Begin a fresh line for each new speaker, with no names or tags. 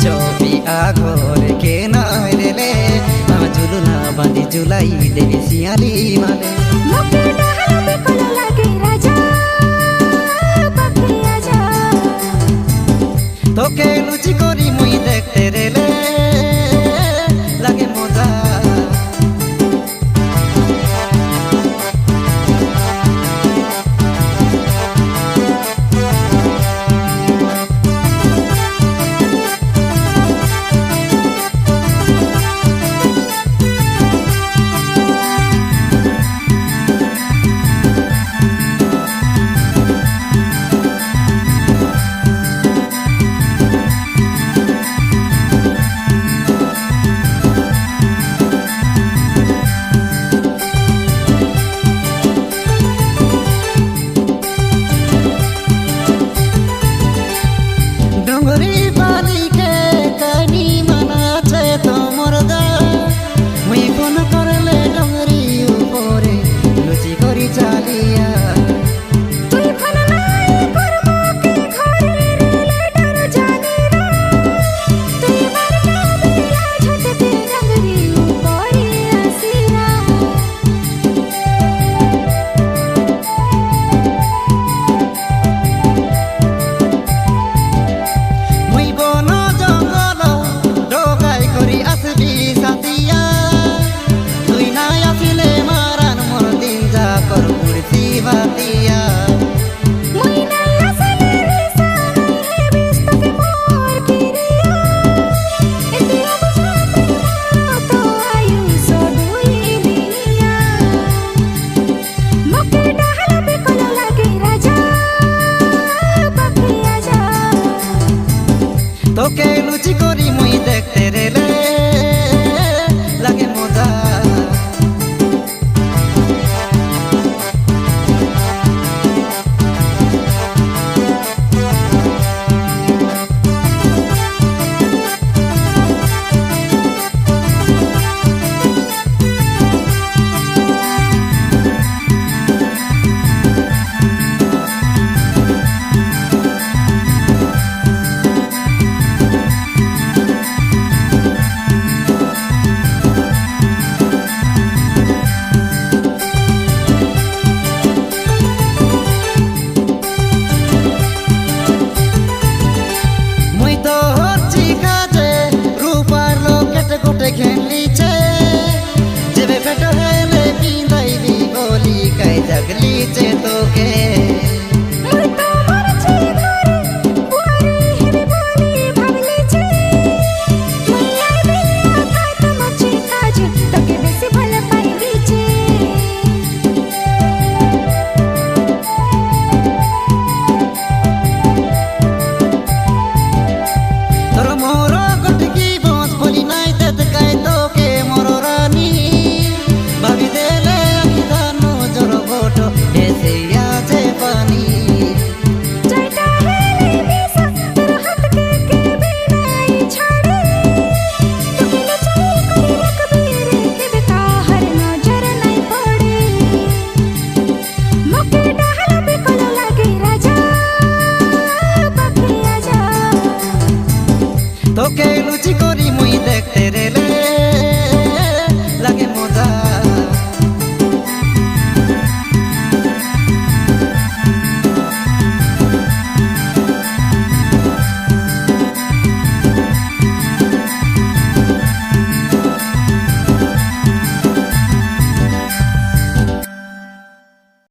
ছবি আগরে কে নাই রেলে ঝুলুনা বাঁধি জুলাই দেবি শিয়ালি মানে
মুখে ডাহাল বিকল লাগে রাজা পাখি আজা
তোকে লুচি করি মুই দেখতে রেলে লাগে মজা डोंगरी बाली के कनी मनाचे तोमर गा मुई फोन करले डोंगरी उपरे लुचि करी चालिया
তুই ফোন নাই করবো কি ঘরে রেলে ডর জানি রা তুই মারনা বেলা ঝটকে ডঙ্গরি উপরে আসিরা
मुई बन जंगल डोगाई करी आसबी साथिया तुई ना आसिले मारान मोर दिन जा कर उड़ती बातिया
মুই নাই আসলে রিসা নাই বিস্তকে মোর কিরিয়া এতে অবসাতে তো আয়ু সদুই দিয়া মুখে